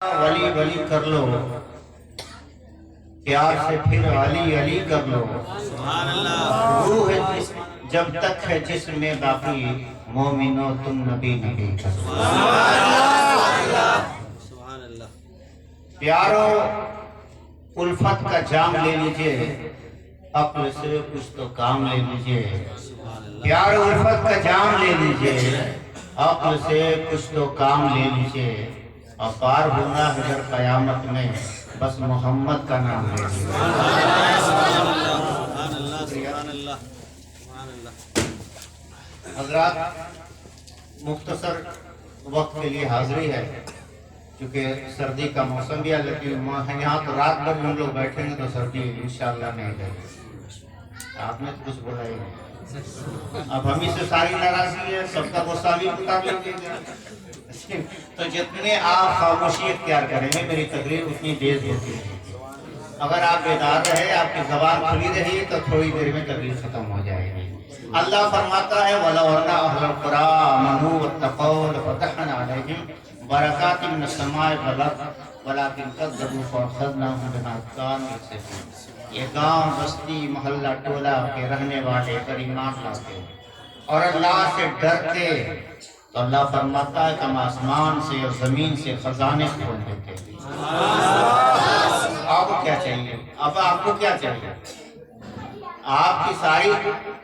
ولی ولی کر لو، پیار سے پھر علی علی کر لو۔ روح جب تک ہے جسم میں باقی، مومنو تم نبی نبی کر لو۔ پیارو الفت کا جام لے لیجئے، عقل سے کچھ تو کام لے لیجئے۔ پیارو الفت کا جام لے لیجئے، عقل سے کچھ تو کام لے لیجئے۔ اور پار ہونا ہے اگر قیامت میں، بس محمد کا نام لے لیجئے۔ حضرات، مختصر وقت کے لیے حاضری ہے، کیونکہ سردی کا موسم بھی ہے، لیکن یہاں تو رات بھر ہم لوگ بیٹھیں گے تو سردی انشاءاللہ نہیں جائے گی۔ آپ نے تو کچھ بولا ہی نہیں۔ اب ہم ہی سے ساری ناراضی ہے، سب کا غصہ بھی مطابق تو جتنے آپ خاموشی اختیار کریں گے میری تقریر اتنی تیز ہوتی ہے۔ اگر آپ بیدار رہے، آپ کی زبان کھلی رہی تو تھوڑی دیر میں تقریر ختم ہو جائے گی۔ اللہ فرماتا ہے وَلَوْ أَنَّ أَهْلَ الْقُرَىٰ آمَنُوا وَاتَّقَوْا لَفَتَحْنَا عَلَيْهِمْ بَرَكَاتٍ مِّنَ السَّمَاءِ وَالْأَرْضِ وَلَٰكِن كَذَّبُوا فَأَخَذْنَاهُم بِمَا كَانُوا يَكْسِبُونَ۔ یہ گاؤں، بستی، محلہ، ٹولہ کے رہنے والے پر ایمان لاتے اور اللہ سے ڈرتے تو اللہ فرماتا ہے کہ ہم آسمان سے اور زمین سے خزانے کھول دیتے ہیں۔ آپ کو کیا چاہیے؟ اب آپ کو کیا چاہیے؟ آپ کی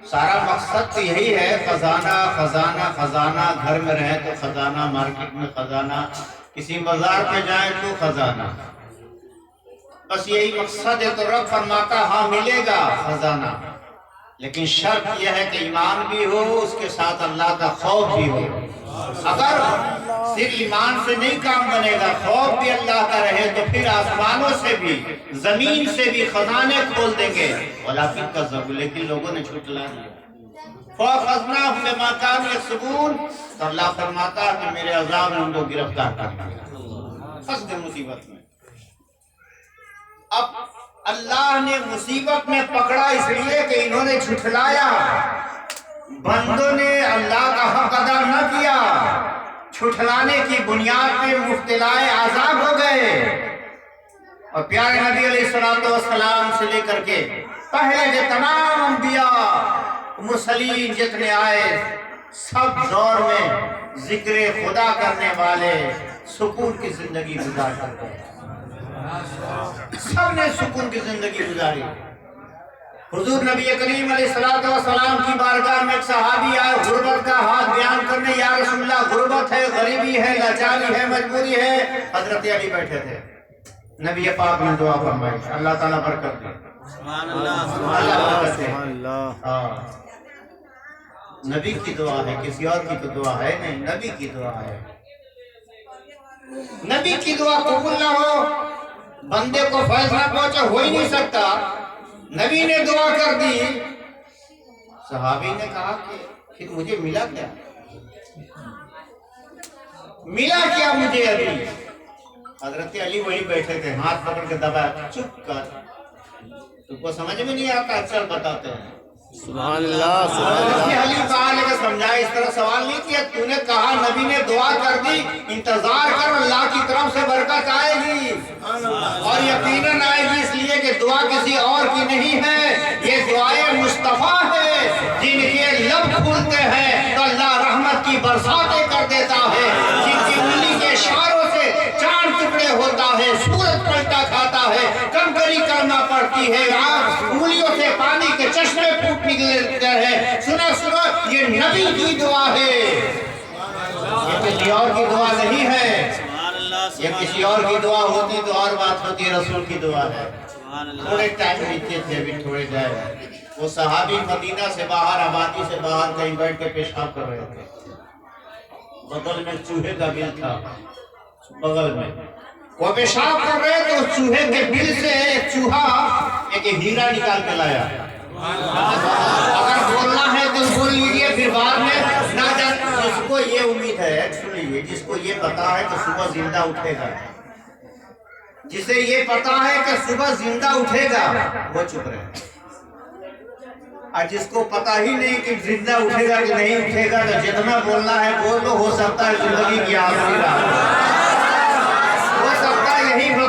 سارا مقصد تو یہی ہے، خزانہ خزانہ خزانہ، گھر میں رہیں تو خزانہ، مارکیٹ میں خزانہ، کسی بازار پہ جائیں تو خزانہ، بس یہی مقصد ہے۔ تو رب فرماتا ہاں ملے گا خزانہ، لیکن شرط یہ ہے کہ ایمان بھی ہو، اس کے ساتھ اللہ کا خوف بھی ہو۔ اگر صرف ایمان سے نہیں کام بنے گا، خوف بھی اللہ کا رہے تو پھر آسمانوں سے بھی زمین سے بھی خزانے کھول دیں گے۔ ولیکن کذبوا، لیکن لوگوں نے جھٹلا دیا۔ فَأَخَذْنَاهُم بِمَا كَانُوا يَكْسِبُونَ، تو اللہ فرماتا ہے کہ میرے عذاب نے ان کو گرفتار کر لیا، پھنس گئے مصیبت میں۔ اب اللہ نے مصیبت میں پکڑا اس لیے کہ انہوں نے جھٹلایا، بندوں نے اللہ کا حق ادا نہ کیا، جھٹلانے کی بنیاد پہ مبتلا عذاب ہو گئے۔ اور پیارے نبی علیہ السلام سے لے کر کے پہلے کے تمام انبیاء مرسلین جتنے آئے، سب دور میں ذکر خدا کرنے والے سکون کی زندگی گزار کرتے ہیں۔ سب نے سکون کی زندگی گزاری۔ حضور نبی کریم علیہ السلام کی بارگاہ میں ایک صحابی آئے غربت کا حال بیان کرنے، یا رسول اللہ غربت ہے، غریبی ہے، لاچاری ہے، مجبوری ہے۔ حضرت علی بیٹھے تھے، نبی پاک نے دعا فرمائی، اللہ تعالیٰ برکت دے۔ سبحان اللہ۔ نبی کی دعا ہے، کسی اور کی تو دعا ہے نہیں، نبی کی دعا ہے۔ نبی کی دعا قبول نہ ہو، بندے کو فیصلہ پہنچا ہو ہی نہیں سکتا۔ نبی نے دعا کر دی، صحابی نے کہا کہ پھر مجھے ملا کیا؟ ملا کیا مجھے ابھی؟ حضرت علی وہی بیٹھے تھے، ہاتھ پکڑ کے دبایا، چپ کر، تم کو سمجھ میں نہیں آتا، چل بتاتے ہیں۔ سبحان اللہ، سبحان اللہ۔ علی کہا لے سمجھایا، اس طرح سوال نہیں کیا، تو نے کہا نبی نے دعا کر دی، انتظار کر، اللہ کی طرف سے برکت آئے گی اور یقیناً آئے گی، اس لیے کہ دعا کسی اور کی نہیں ہے، یہ دعائیں مصطفیٰ ہے، جن کے لب کھلتے ہیں تو اللہ رحمت کی برساتیں کر دیتا ہے، جن کی انگلی کے اشاروں سے چاند ٹکڑے ہوتا ہے، سورج پلٹا کھاتا ہے، کنکری کرنا پڑتی ہے، انگلیوں سے پانی کے چشمے پھوٹ نکلتے ہیں۔ سنو یہ نبی کی دعا ہے، یہ کسی اور کی دعا نہیں ہے۔ یہ کسی اور کی دعا ہوتی تو اور بات ہوتی، رسول کی دعا ہے۔ تھوڑے ٹائم بیتے تھے، ابھی تھوڑے جائے، وہ صحابی مدینہ سے باہر، آبادی سے باہر کہیں بیٹھ کے پیشاب کر رہے تھے، بغل میں چوہے کا بل تھا، بغل میں وہ پیشاب کر رہے تو چوہے کے بل سے ایک چوہا ایک ہیرا نکال کے لایا۔ اگر بولنا ہے تو بول لیجیے، پھر بعد میں نہ جان۔ جس کو یہ امید ہے، سنیے، جس کو یہ پتا ہے کہ صبح زندہ اٹھے گا، جسے یہ پتا ہے کہ صبح زندہ اٹھے گا، وہ چپ رہے۔ اور جس کو پتا ہی نہیں کہ زندہ اٹھے گا کہ نہیں اٹھے گا، تو جتنا بولنا ہے بول لو، ہو سکتا ہے زندگی کی آخری رات ہو سکتا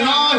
9